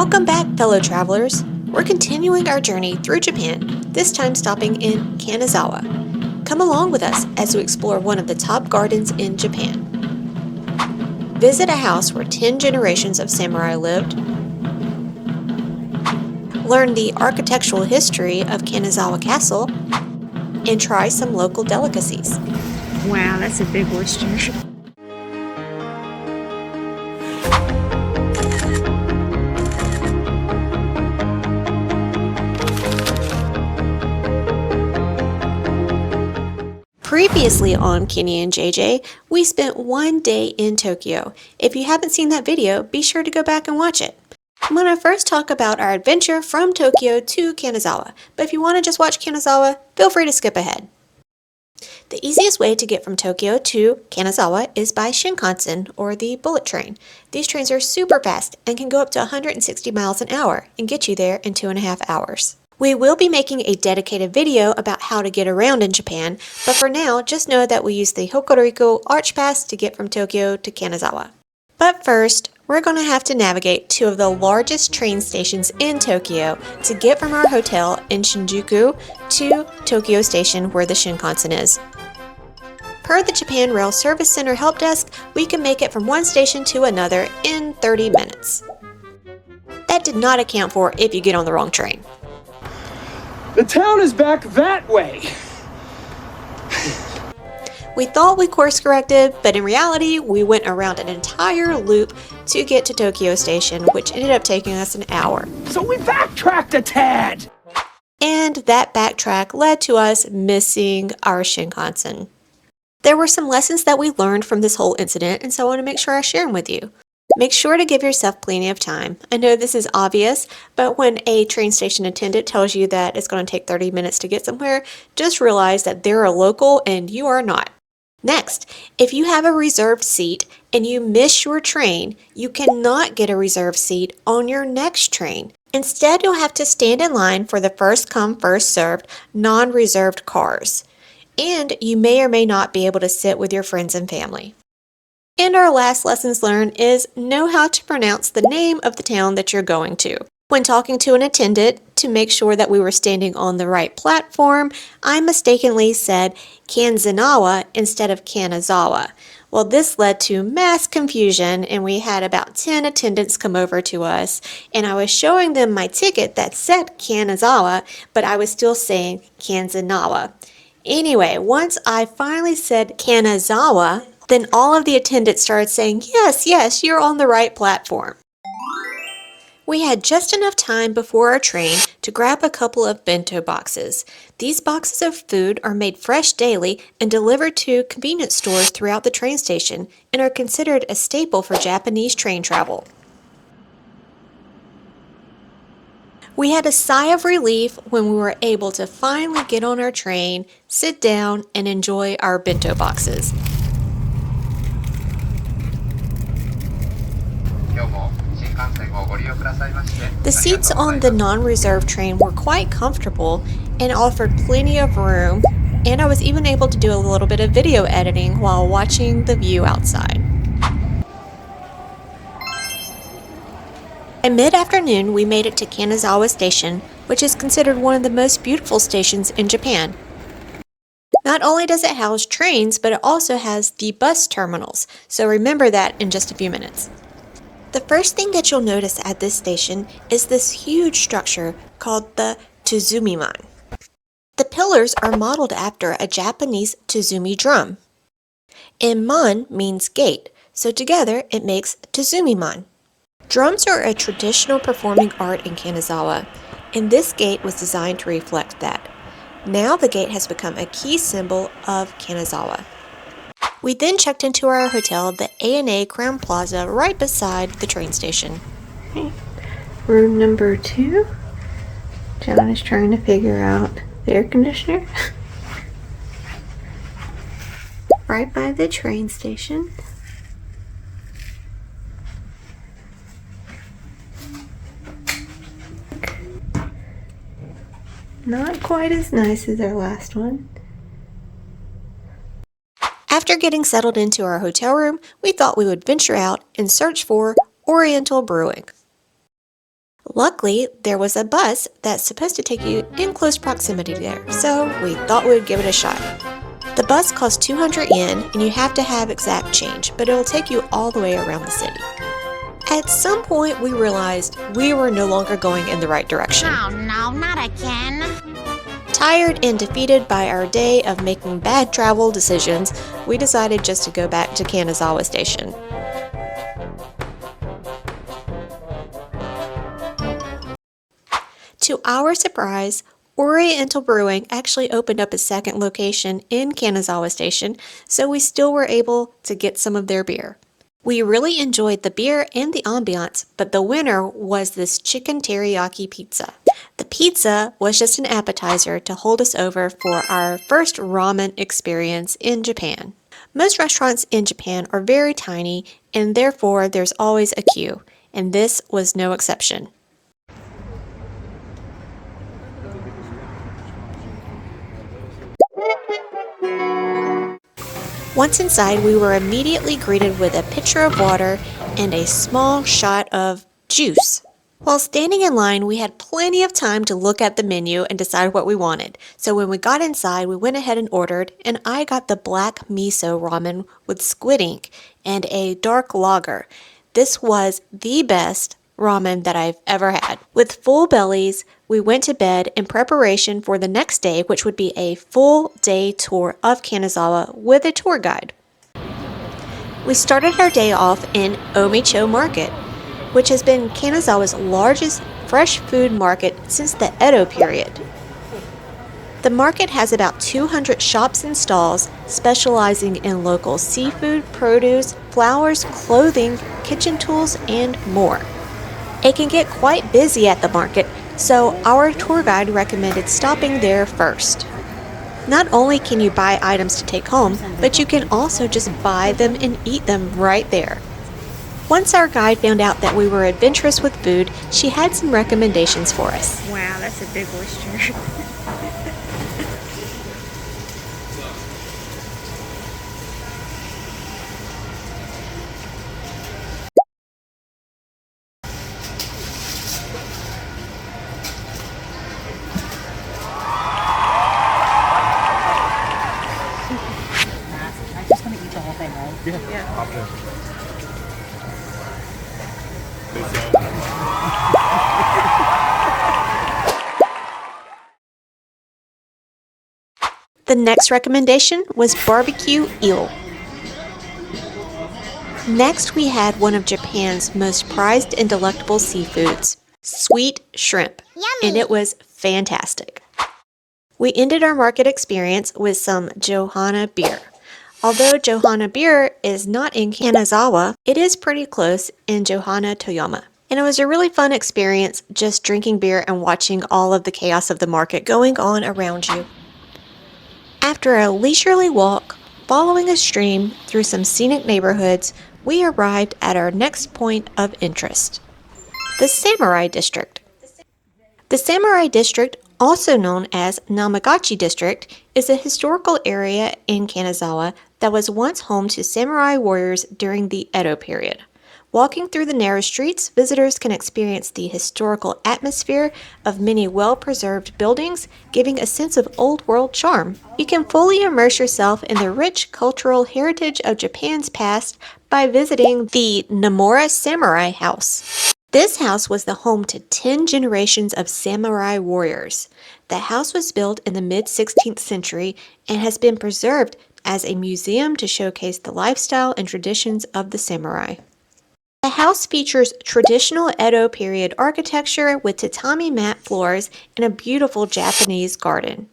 Welcome back, fellow travelers. We're continuing our journey through Japan, this time stopping in Kanazawa. Come along with us as we explore one of the top gardens in Japan. Visit a house where 10 generations of samurai lived. Learn the architectural history of Kanazawa Castle. And try some local delicacies. Wow, that's a big oyster. Previously on Kenny and JJ, we spent one day in Tokyo. If you haven't seen that video, be sure to go back and watch it. I'm going to first talk about our adventure from Tokyo to Kanazawa, but if you want to just watch Kanazawa, feel free to skip ahead. The easiest way to get from Tokyo to Kanazawa is by Shinkansen, or the bullet train. These trains are super fast and can go up to 160 miles an hour and get you there in 2.5 hours. We will be making a dedicated video about how to get around in Japan, but for now, just know that we use the Hokuriku Arch Pass to get from Tokyo to Kanazawa. But first, we're going to have to navigate two of the largest train stations in Tokyo to get from our hotel in Shinjuku to Tokyo Station where the Shinkansen is. Per the Japan Rail Service Center help desk, we can make it from one station to another in 30 minutes. That did not account for if you get on the wrong train. The town is back that way! We thought we course corrected, but in reality, we went around an entire loop to get to Tokyo Station, which ended up taking us an hour. So we backtracked a tad! And that backtrack led to us missing our Shinkansen. There were some lessons that we learned from this whole incident, and so I want to make sure I share them with you. Make sure to give yourself plenty of time. I know this is obvious, but when a train station attendant tells you that it's going to take 30 minutes to get somewhere, just realize that they're a local and you are not. Next, if you have a reserved seat and you miss your train, you cannot get a reserved seat on your next train. Instead, you'll have to stand in line for the first come, first served, non-reserved cars. And you may or may not be able to sit with your friends and family. And our last lessons learned is know how to pronounce the name of the town that you're going to. When talking to an attendant to make sure that we were standing on the right platform, I mistakenly said Kanzanawa instead of Kanazawa. Well, this led to mass confusion and we had about 10 attendants come over to us and I was showing them my ticket that said Kanazawa, but I was still saying Kanzanawa. Anyway, once I finally said Kanazawa, then all of the attendants started saying, yes, you're on the right platform. We had just enough time before our train to grab a couple of bento boxes. These boxes of food are made fresh daily and delivered to convenience stores throughout the train station and are considered a staple for Japanese train travel. We had a sigh of relief when we were able to finally get on our train, sit down, and enjoy our bento boxes. The seats on the non-reserved train were quite comfortable and offered plenty of room, and I was even able to do a little bit of video editing while watching the view outside. At mid-afternoon, we made it to Kanazawa Station, which is considered one of the most beautiful stations in Japan. Not only does it house trains, but it also has the bus terminals, so remember that in just a few minutes. The first thing that you'll notice at this station is this huge structure called the Tsuzumiman. The pillars are modeled after a Japanese Tsuzumi drum. And man means gate, so together it makes Tsuzumiman. Drums are a traditional performing art in Kanazawa, and this gate was designed to reflect that. Now the gate has become a key symbol of Kanazawa. We then checked into our hotel, the A&A Crown Plaza, right beside the train station. Okay. Room number 2. John is trying to figure out the air conditioner. Right by the train station. Not quite as nice as our last one. After getting settled into our hotel room, we thought we would venture out and search for Oriental Brewing. Luckily, there was a bus that's supposed to take you in close proximity there, so we thought we'd give it a shot. The bus costs 200 yen and you have to have exact change, but it'll take you all the way around the city. At some point, we realized we were no longer going in the right direction. Oh no, not again. Tired and defeated by our day of making bad travel decisions, we decided just to go back to Kanazawa Station. To our surprise, Oriental Brewing actually opened up a second location in Kanazawa Station, so we still were able to get some of their beer. We really enjoyed the beer and the ambiance, but the winner was this chicken teriyaki pizza. The pizza was just an appetizer to hold us over for our first ramen experience in Japan. Most restaurants in Japan are very tiny, and therefore there's always a queue, and this was no exception. Once inside, we were immediately greeted with a pitcher of water and a small shot of juice. While standing in line, we had plenty of time to look at the menu and decide what we wanted. So when we got inside, we went ahead and ordered, and I got the black miso ramen with squid ink and a dark lager. This was the best ramen that I've ever had. With full bellies, we went to bed in preparation for the next day, which would be a full day tour of Kanazawa with a tour guide. We started our day off in Omicho Market, which has been Kanazawa's largest fresh food market since the Edo period. The market has about 200 shops and stalls specializing in local seafood, produce, flowers, clothing, kitchen tools, and more. It can get quite busy at the market, so our tour guide recommended stopping there first. Not only can you buy items to take home, but you can also just buy them and eat them right there. Once our guide found out that we were adventurous with food, she had some recommendations for us. Wow, that's a big oyster. I'm just gonna eat the whole thing, right? Yeah. The next recommendation was barbecue eel. Next, we had one of Japan's most prized and delectable seafoods, sweet shrimp, and it was fantastic. We ended our market experience with some Johanna beer. Although Johanna beer is not in Kanazawa, it is pretty close in Johanna, Toyama. And it was a really fun experience just drinking beer and watching all of the chaos of the market going on around you. After a leisurely walk, following a stream through some scenic neighborhoods, we arrived at our next point of interest, the Samurai District. The Samurai District, also known as Namagachi District, is a historical area in Kanazawa that was once home to samurai warriors during the Edo period. Walking through the narrow streets, visitors can experience the historical atmosphere of many well-preserved buildings, giving a sense of old-world charm. You can fully immerse yourself in the rich cultural heritage of Japan's past by visiting the Namora Samurai House. This house was the home to 10 generations of samurai warriors. The house was built in the mid-16th century and has been preserved as a museum to showcase the lifestyle and traditions of the samurai. The house features traditional Edo period architecture with tatami mat floors and a beautiful Japanese garden.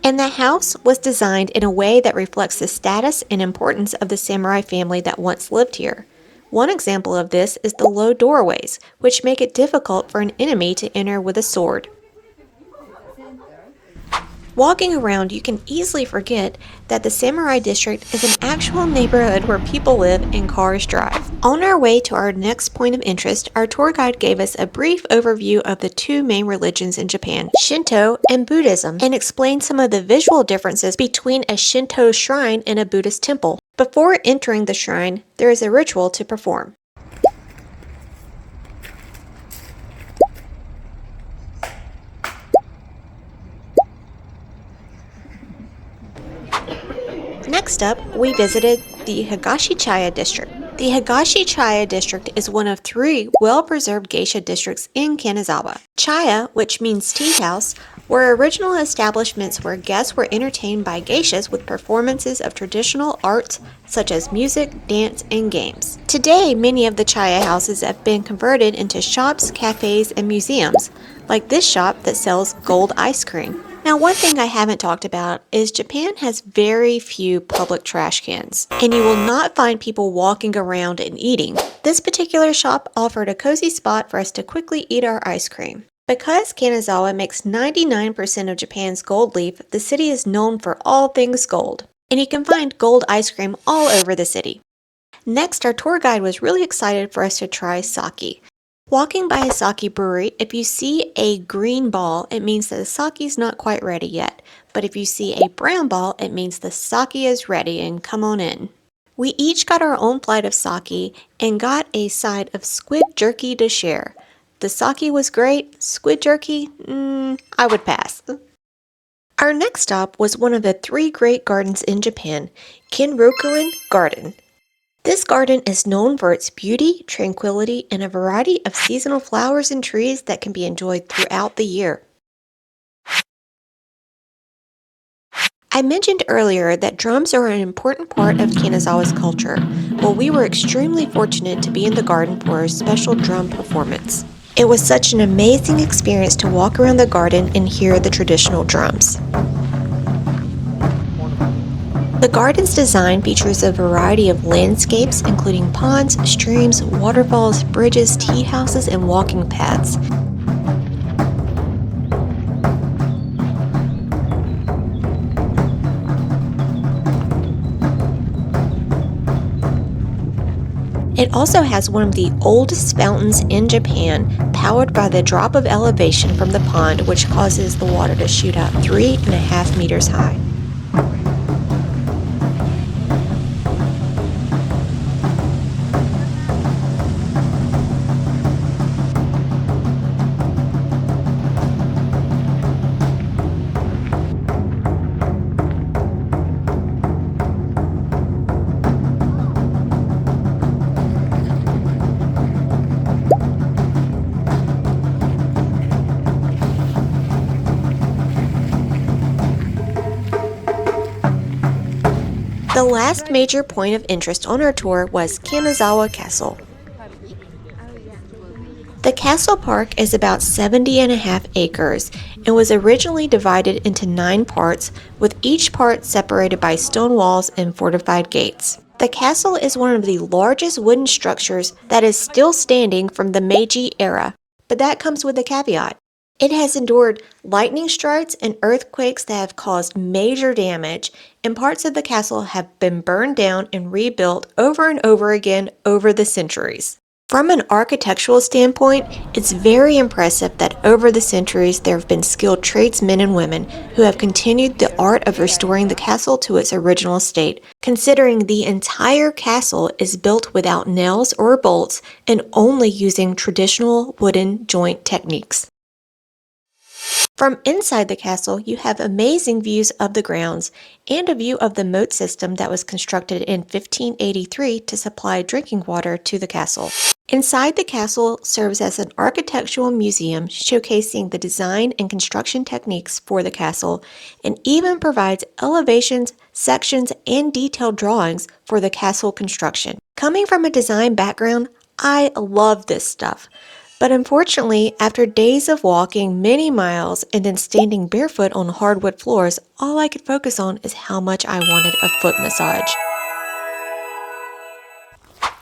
And the house was designed in a way that reflects the status and importance of the samurai family that once lived here. One example of this is the low doorways, which make it difficult for an enemy to enter with a sword. Walking around, you can easily forget that the Samurai District is an actual neighborhood where people live and cars drive. On our way to our next point of interest, our tour guide gave us a brief overview of the two main religions in Japan, Shinto and Buddhism, and explained some of the visual differences between a Shinto shrine and a Buddhist temple. Before entering the shrine, there is a ritual to perform. Next up, we visited the Higashichaya district. The Higashichaya district is one of 3 well-preserved geisha districts in Kanazawa. Chaya, which means tea house, were original establishments where guests were entertained by geishas with performances of traditional arts such as music, dance, and games. Today, many of the Chaya houses have been converted into shops, cafes, and museums, like this shop that sells gold ice cream. Now, one thing I haven't talked about is Japan has very few public trash cans, and you will not find people walking around and eating. This particular shop offered a cozy spot for us to quickly eat our ice cream. Because Kanazawa makes 99% of Japan's gold leaf, the city is known for all things gold, and you can find gold ice cream all over the city. Next, our tour guide was really excited for us to try sake. Walking by a sake brewery, if you see a green ball, it means that the sake is not quite ready yet. But if you see a brown ball, it means the sake is ready and come on in. We each got our own plate of sake and got a side of squid jerky to share. The sake was great. Squid jerky, I would pass. Our next stop was one of the 3 great gardens in Japan, Kenrokuen Garden. This garden is known for its beauty, tranquility, and a variety of seasonal flowers and trees that can be enjoyed throughout the year. I mentioned earlier that drums are an important part of Kanazawa's culture. Well, we were extremely fortunate to be in the garden for a special drum performance. It was such an amazing experience to walk around the garden and hear the traditional drums. The garden's design features a variety of landscapes, including ponds, streams, waterfalls, bridges, tea houses, and walking paths. It also has one of the oldest fountains in Japan, powered by the drop of elevation from the pond, which causes the water to shoot out 3.5 meters high. The last major point of interest on our tour was Kanazawa Castle. The castle park is about 70.5 acres and was originally divided into 9 parts, with each part separated by stone walls and fortified gates. The castle is one of the largest wooden structures that is still standing from the Meiji era, but that comes with a caveat. It has endured lightning strikes and earthquakes that have caused major damage, and parts of the castle have been burned down and rebuilt over and over again over the centuries. From an architectural standpoint, it's very impressive that over the centuries there have been skilled tradesmen and women who have continued the art of restoring the castle to its original state, considering the entire castle is built without nails or bolts and only using traditional wooden joint techniques. From inside the castle, you have amazing views of the grounds and a view of the moat system that was constructed in 1583 to supply drinking water to the castle. Inside the castle serves as an architectural museum showcasing the design and construction techniques for the castle, and even provides elevations, sections, and detailed drawings for the castle construction. Coming from a design background, I love this stuff. But unfortunately, after days of walking many miles and then standing barefoot on hardwood floors, all I could focus on is how much I wanted a foot massage.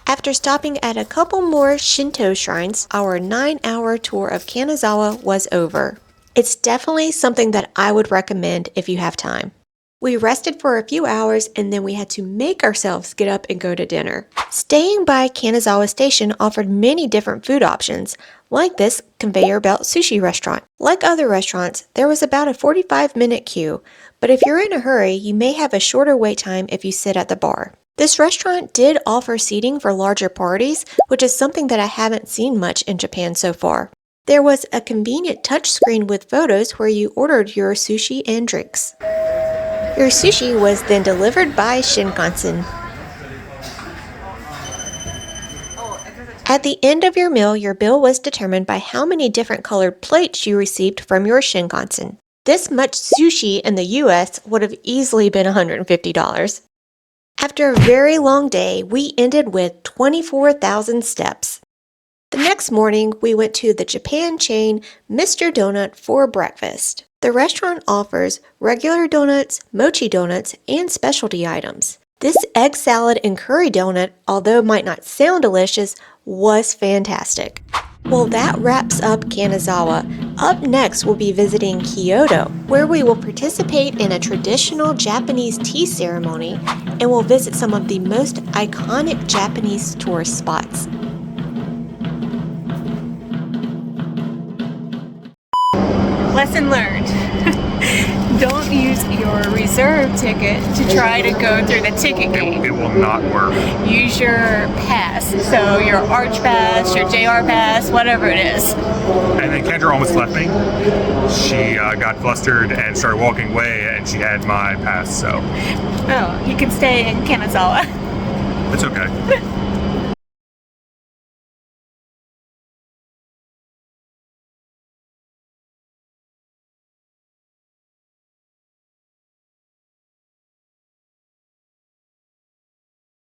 After stopping at a couple more Shinto shrines, our 9-hour tour of Kanazawa was over. It's definitely something that I would recommend if you have time. We rested for a few hours and then we had to make ourselves get up and go to dinner. Staying by Kanazawa Station offered many different food options, like this conveyor belt sushi restaurant. Like other restaurants, there was about a 45-minute queue, but if you're in a hurry, you may have a shorter wait time if you sit at the bar. This restaurant did offer seating for larger parties, which is something that I haven't seen much in Japan so far. There was a convenient touchscreen with photos where you ordered your sushi and drinks. Your sushi was then delivered by Shinkansen. At the end of your meal, your bill was determined by how many different colored plates you received from your Shinkansen. This much sushi in the US would have easily been $150. After a very long day, we ended with 24,000 steps. The next morning, we went to the Japan chain Mr. Donut for breakfast. The restaurant offers regular donuts, mochi donuts, and specialty items. This egg salad and curry donut, although might not sound delicious, was fantastic. Well, that wraps up Kanazawa. Up next, we'll be visiting Kyoto, where we will participate in a traditional Japanese tea ceremony and will visit some of the most iconic Japanese tourist spots. Lesson learned. Don't use your reserve ticket to try to go through the ticket gate. It will not work. Use your pass. So your Arch Pass, your JR Pass, whatever it is. And then Kendra almost left me. She got flustered and started walking away, and she had my pass, so. Oh, you can stay in Kanazawa. It's okay.